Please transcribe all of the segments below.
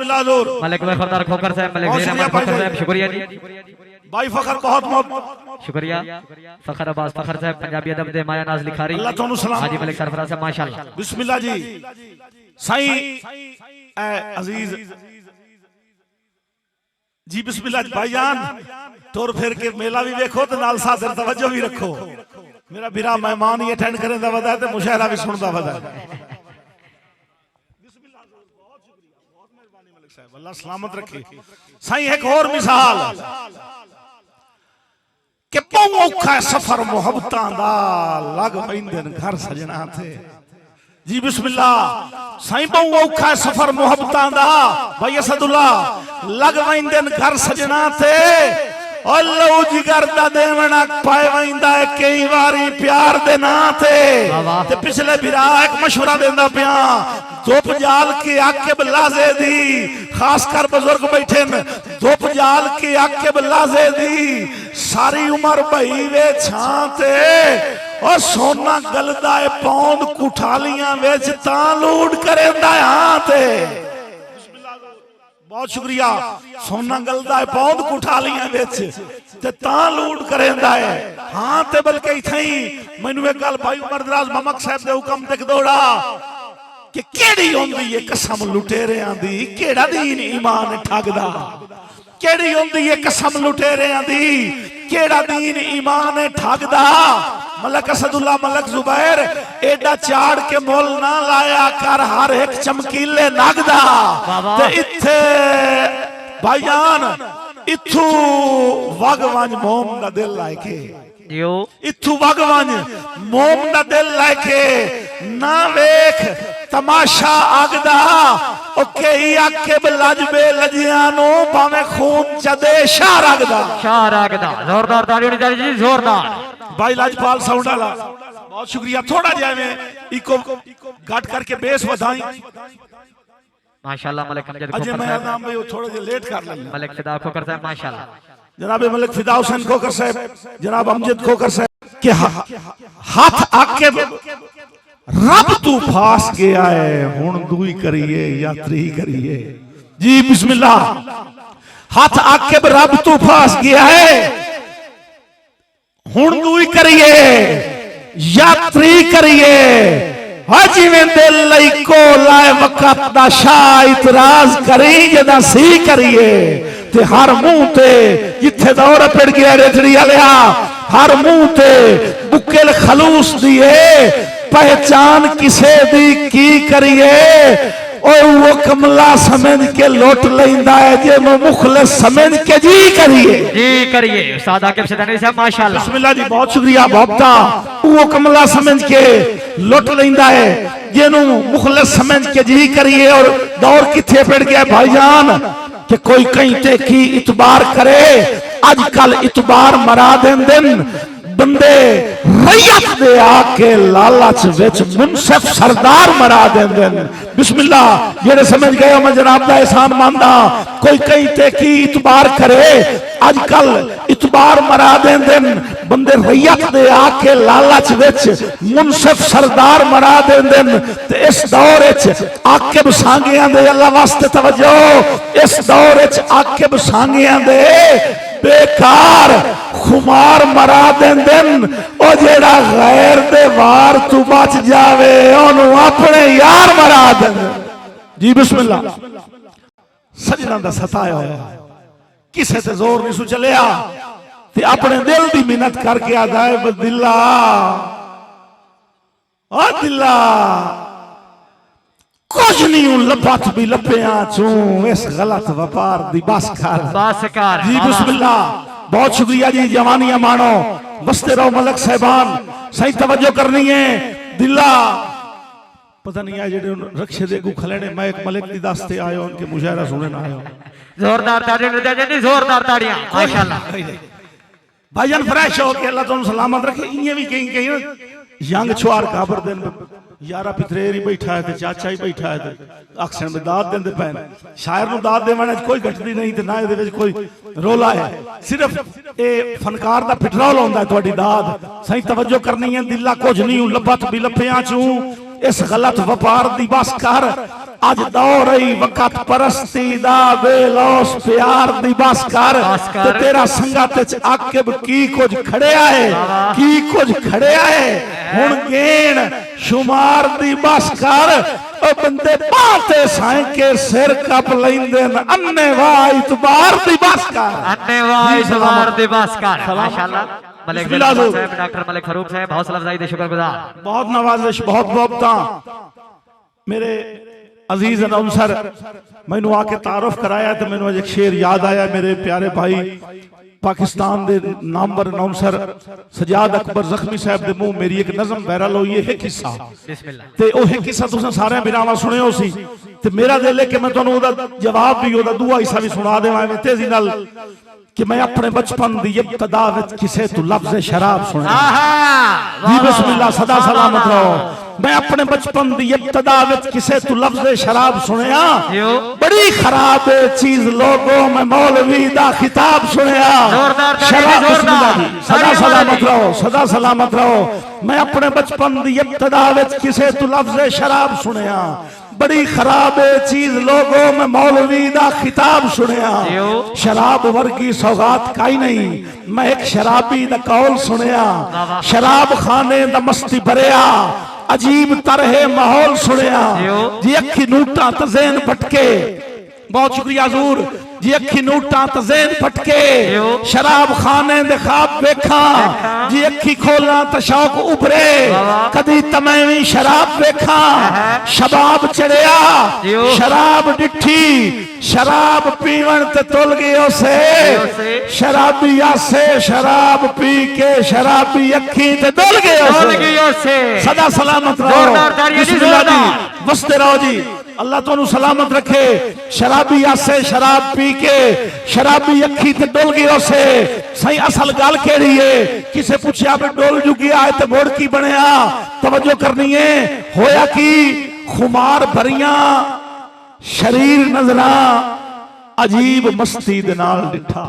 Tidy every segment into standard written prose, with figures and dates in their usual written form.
बिस्मिल्लाह हुजूर। मलिक वफादार खोकर साहब, मलिक ज़ैन खोकर साहब, शुक्रिया जी भाई फखर बहुत शुक्रिया। फखर अब्बास फखर साहब पंजाबी अदब दे माया नाज लिखारी। अल्लाह तुहानू सलाम। हाजी मलिक सरफराज साहब माशाअल्लाह। बिस्मिल्लाह जी। साईं अजीज जी बिस्मिल्लाह भाईजान। तुर फिर के मेला भी देखो तो नाल सादर तवज्जो भी रखो। मेरा बिरा मेहमान ही अटेंड करें दा वदा है ते मुशायरा भी सुनदा वदा है। बिस्मिल्लाह बहुत शुक्रिया, बहुत मेहरबानी मलिक साहब, अल्लाह सलामत रखे। साईं एक और मिसाल कि बहु औखा सफर मुहब्बतां दा लग पैंदे घर सजना थे जी बिस्मिल्लाह। साईं बहु औखा सफर मुहब्बतां दा भाई असदुल्ला लग पैंदे घर सजना थे। और लहू जिगर दा देवना पाए वैंदा है कई बारी प्यार दे ना थे। पिछले बिरा एक मशवरा देंदा पिया, धुप जाल के आके बलाजे दी, खासकर बुजुर्ग बैठे न, धुप जाल के आके बलाजे दी सारी उम्र बही वे छाते और सोना गलदा है पौंद कुठालियां वेच तां लूट करेंदा हाथे। बहुत शुक्रिया। सोना गलदा है पौंद कुठालियां वेच ते तां लूट करेंदा है हां ते बल्कि इथई मैनू एक गल भाई उमरदराज ममक साहब दे हुक्म तक दौड़ा कि केड़ी होंदी है कसम लुटेरियां दी, केड़ा दीन ईमान ठगदा, केड़ी होंदी है कसम लुटेरियां दी, केड़ा दीन ईमान ठगदा। मलक असदुल्ला मलक जुबैर एडा चाड़ के मोल ना लाया कर हर एक चमकीले नगदा। ते इत्थे भाईजान इथू वगवंज मोम दा दिल लाके इथू वगवंज मोम दा दिल लाके ना वेख तमाशा अगदा ओके ही आके लजबे लजियानो भावे खून चदे शाह रगदा जोरदार ताली होनी चाहिए जी जोरदार। भाई लाजपाल साउंड वाला बहुत शुक्रिया। थोड़ा जिहा मैं इको घट करके बेस वधाई माशाअल्लाह। मलिक अमजद अजय खोकर मैं साहब, नाम भाई थोड़ा जिहा लेट कर लिया। मलिक फिदा खोकर साहब माशाअल्लाह। जनाब मलिक फिदा हुसैन खोकर साहब, जनाब अमजद खोकर साहब के हाथ आके रब तू फास गया है हुण दुई करिए यात्री करिए जी बिस्मिल्लाह। हाथ आके रब तू फास गया है हुण दुई करिए यात्री करिए। जिवें दिल लई को लाए वक़्त दा शाह इतराज करी जदा सी करिए ते हर मुंह ते जिथे दौर पिड़ गया रेतड़ी वालिया हर मुंह ते बुकेल खलूस दिए पहचान किसे दी की करिए। और वो कमला समझ के लौट लेंदा है जे मुखलिस समझ के जी करिए उस्ताद आकिब सिद्दीकी साहब माशाअल्लाह। बिस्मिल्लाह जी बहुत शुक्रिया बहुता। वो कमला समझ के लौट लेंदा है जेनू मुखलिस समझ के जी करिए। और दौर किथे पिड़ गया भाईजान कि कोई कहीं ते की इतबार करे आजकल इतबार मरा देन बंदे रैयत दे आके लालच विच मुनसिफ सरदार मरा देंदे। बिस्मिल्लाह जेड़े समझ गए मैं जनाब दा एहसान मानदा। कोई कहीं ते की इतबार करे आजकल इतबार मरा देंदे बंदे रैयत दे आके लालच विच मुनसिफ सरदार मरा देंदे। ते इस दौर विच आकिब सांगियां दे अल्लाह वास्ते तवज्जो, इस दौर विच आकिब सांगियां दे बेकार खुमार मरा देंदन। ओ जेड़ा गैर दे वार तू बच जावे ओनू अपने यार मरा देन जी बिस्मिल्लाह। सजना दा सताया होया किसे ते जोर नहीं सु चलिया ते अपने दिल दी मिन्नत करके आदा है दिला ओ दिला कुछ नहीं लपत भी लपिया चू इस गलत व्यापार दी बस कर जी बिस्मिल्लाह। बहुत शुक्रिया जी जवानियां मानो बसते रहो मलक साहबान सही तवज्जो करनी है दिला पता नहीं है जेडे रक्षे दे गु खलेने मैं एक मलिक दी दस्ते आयो उनके मुशायरा सुने ना आयो। जोरदार तालियां जोरदार तालियां माशाअल्लाह। भाईजान फ्रेश हो के अल्लाह तुम सलामत रखे। इन्हें भी कहीं यंग छुआर काबर दिन यारा पितरेर ही बैठा है चाचा ही बैठा है अक्सर में दाद देंदे पैन शायर नु दाद देवाने कोई घटदी नहीं ते ना इहदे विच कोई रोला है। सिर्फ ए फनकार दा पिटरौल होंदा है तुहाडी दाद सही तवज्जो करनी है। दिला कुछ नहीं लपत भी लफियां चू इस गलत व्यापार दी बस कर अज दौर आई वक़्त परस्ती दा बेलौस प्यार दी बस कर ते तेरा संगत च आकिब की कुछ खड़िया है की कुछ खड़िया है हुण गेण शुमार दी बस कर ओ बंदे पाते साईं के सिर कप लैंदे न अन्ने वाह इतबार दी बस कर अन्ने वाह इतबार दी बस कर माशाअल्लाह मलिक साहब डॉक्टर मलिक फारूक साहब हौसला अफजाई दे शुक्रगुजार बहुत नवाजिश बहुत मोहब्बतां मेरे अजीज अनौंसर मैनू आके तारुफ कराया तो मैनू एक शेर याद आया मेरे प्यारे भाई पाकिस्तान दे नामवर अनौंसर सजाद अकबर जख्मी साहब दे मुंह मेरी एक नज़म वायरल हुई है किस्सा ते ओह किस्सा तुसां सारे बिरावा सुनियो सी ते मेरा दिल है कि मैं तुहानू ओदा जवाब भी ओदा दूआ हिस्सा भी सुना देवां एवें तेजी नाल कि मैं अपने बचपन दी इब्तदा विच किसे तू लफ्ज़ शराब सुना जी बिस्मिल्लाह सदा सलामत रहो मैं अपने बचपन दी इब्तदा विच किसे तू लफ्ज़ शराब सुनिया बड़ी खराब है चीज लोगों में मौलवी दा खिताब सुनिया शराब बिस्मिल्लाह सदा सलामत रहो सदा सलामत रहो मैं अपने बचपन दी इब्तदा विच किसे तू लफ्ज़ शराब सुनिया बड़ी खराब है चीज लोगों में मौलवी दा खिताब सुनिया शराब वर्गी सौगात काई नहीं मैं एक शराबी दा कौल सुनिया शराब खाने दा मस्ती भरिया अजीब तरह माहौल सुनिया जी अखी नूटा तज़ेन भटके बहुत शुक्रिया हुजूर जी अखी नूटा तज़ेन भटके शराब खाने दे ख्वाब देखा जी अखी खोला तो शौक उभरे कदी तमैवी शराब देखा शबाब चढ़िया शराब डिठी शराब पीवन ते तुल गयो से शराबी आसे शराब पी के शराबी अखी ते दुल गयो से सदा सलामत रहो बिस्मिल्लाह जी वसते रहो जी अल्लाह तुहानू सलामत रखे शराबी आसे शराब पी के शराबी अखी ते डुल गयो से सही असल गल केड़ी है किसे पूछया भी डुल जू गया है ते मुड़ की बनया तवज्जो करनी है होया कि खुमार भरियां शरीर नजरा अजीब मस्ती दे नाल डिठा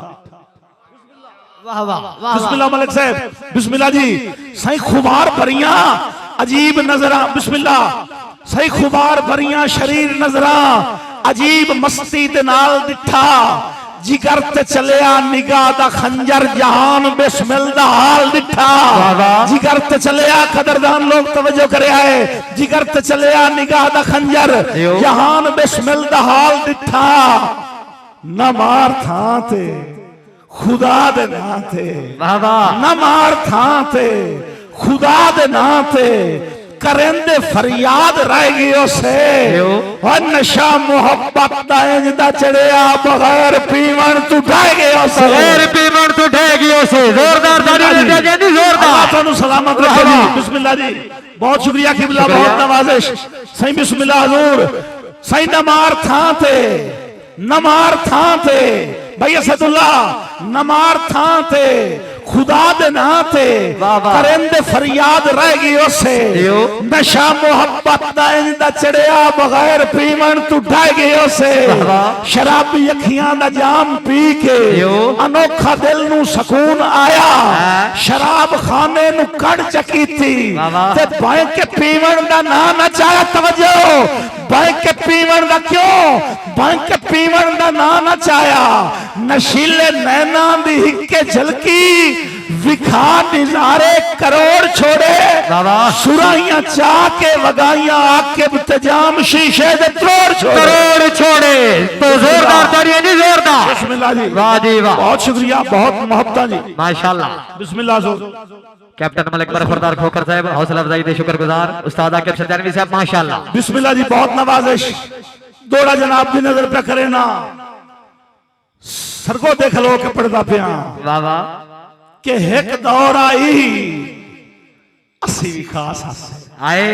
वाह वाह बिस्मिल्लाह मलिक साहब बिस्मिल्लाह जी सही खुमार भरियां अजीब नजरा बिस्मिल्लाह सही खुमार भरियां शरीर नजरा अजीब मस्ती दे नाल दिठा जिगर ते चलिया निगाह दा खंजर जहान बिस्मिल दा हाल दिठा जिगर ते चलिया कदरदान लोग तवज्जो करे आए जिगर ते चलिया निगाह दा खंजर जहान बिस्मिल दा हाल दिठा न मार था ते खुदा दे ना थे न मार था ते खुदा दे ना थे करेंदे फरियाद रह गयो से और नशा मोहब्बत दा इंदा चढ़िया बगैर पीवन तू ढह गयो से बगैर पीवन तू ढह गयो से जोरदार ताली दे जंदी जोरदार तुहानू सलामत रखे जी बिस्मिल्लाह जी बहुत शुक्रिया किबला बहुत नवाजिश सही बिस्मिल्लाह हुजूर सही नमार था थे भाई असदुल्लाह नमार था थे खुदा दे ना थे करेंदे फरियाद रह गयो से नशा मोहब्बत दा इंदा चढ़िया बगैर पीवन तू ढह गयो से शराबी अखियां दा जाम पी के अनोखा दिल नू सुकून आया शराब खाने नू कड़ चकी थी ते भाई के पीवन दा ना नचाया तवज्जो भाई के पीवन दा क्यों भाई के पीवन दा ना नचाया नशीले नैना दी हिक्के झलकी विखा निजारे करोड़ छोड़े सुराइयां चाह के वगाइयां आके बतजाम शीशे दे करोड़ छोड़े तो जोरदार तालियां जी जोरदार बिस्मिल्लाह जी वाह जी वाह बहुत शुक्रिया बहुत मोहब्बत जी माशाल्लाह बिस्मिल्लाह कैप्टन मलिक बरखुरदार खोकर साहब हौसला अफजाई दे शुक्रगुजार उस्ताद आकिब सरदारवी साहब माशाल्लाह बिस्मिल्लाह जी बहुत नवाजिश दौड़ा जनाब की नजर पे करे ना सरगो देख लो के पड़दा पिया वाह वाह के एक दौर आई 80 भी खास आए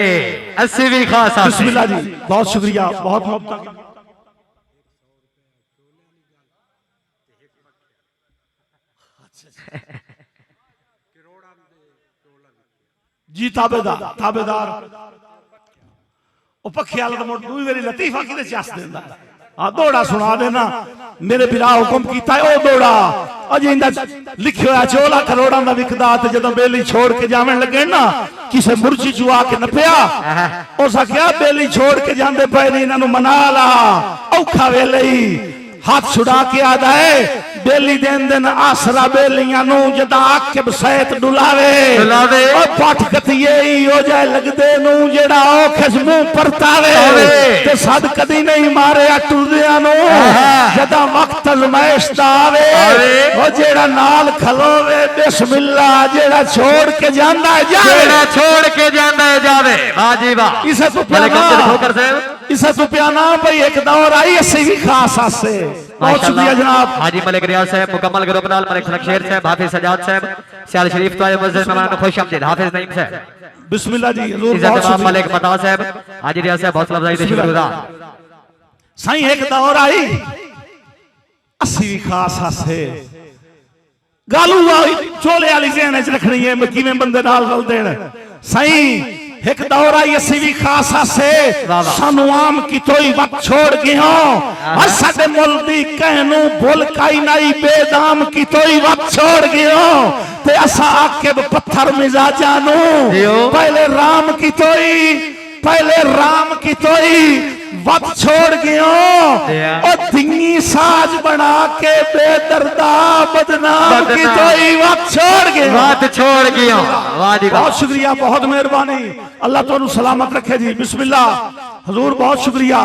80 भी खास बिस्मिल्लाह जी बहुत शुक्रिया बहुत मोहब्बत जी ताबेदार पखे वाला मुड़ दूई बारी लतीफा कि चस देंदा दौड़ा सुना देना मेरे बिरा हुक्म किया दौड़ा अजे इंदा लिखियो है चोला करोड़ां दा विकदा ते जदों बेली छोड़ के जावन लगे ना किसे मुर्जी चू आके नपिया उस आख्या बेली छोड़ के जांदे पे ने इन्हां नू मना ला औखा वेले ही हाथ छुड़ा के आदा है बेली देन दिन आसरा बेलियां नू जदा आके बसैत डुलावे ओ पठ कतिए ही हो जाए लगदे नू जेड़ा औखे मुंह परतावे ते सद कदी नहीं मारे टुरदियां नू जदा वक्त अजमाइश दा आवे ओ जेड़ा नाल खलोवे बिस्मिल्लाह जेड़ा छोड़ के जांदा है जावे जेड़ा छोड़ के जांदा है जावे वाह जी वाह इसे तो इसे तो प्याना भाई एक दौर आई ऐसी भी खास आसे बहुत शुक्रिया जनाब हाजी मलिक रियाज साहब मुकम्मल ग्रुप नाल मलिक शमशेर साहब हाफिज सजाद साहब सियाल शरीफ तो मस्जिद मेहमान को खुश आमदीद हाफिज नईम साहब बिस्मिल्लाह जी हुजूर इज्जत बहुत इमाम शुक्रिया मलिक मता साहब हाजी रियाज साहब हौसला अफजाई दे शुक्रगुजार साईं एक दौर आई अस्सी भी खास आसे गालू चोले वाली ज़हन च रखनी है मैं किवें बंदे नाल रल देण साईं एक दौर आई असी भी खास आसे सानू आम की तोई वक्त छोड़ गया और साडे मुल दी कहनू भुल काई नाई बेदाम की तोई वक्त छोड़ गया ते असा आके पत्थर मिजाजा नू पहले राम की तोई वक्त छोड़ गया और दिंगी साज बना के बेदर्दा बदनाम की तोई वक्त छोड़ गया वाह जी बहुत शुक्रिया बहुत मेहरबानी अल्लाह तुहानू सलामत रखे जी बिस्मिल्लाह हुजूर बहुत शुक्रिया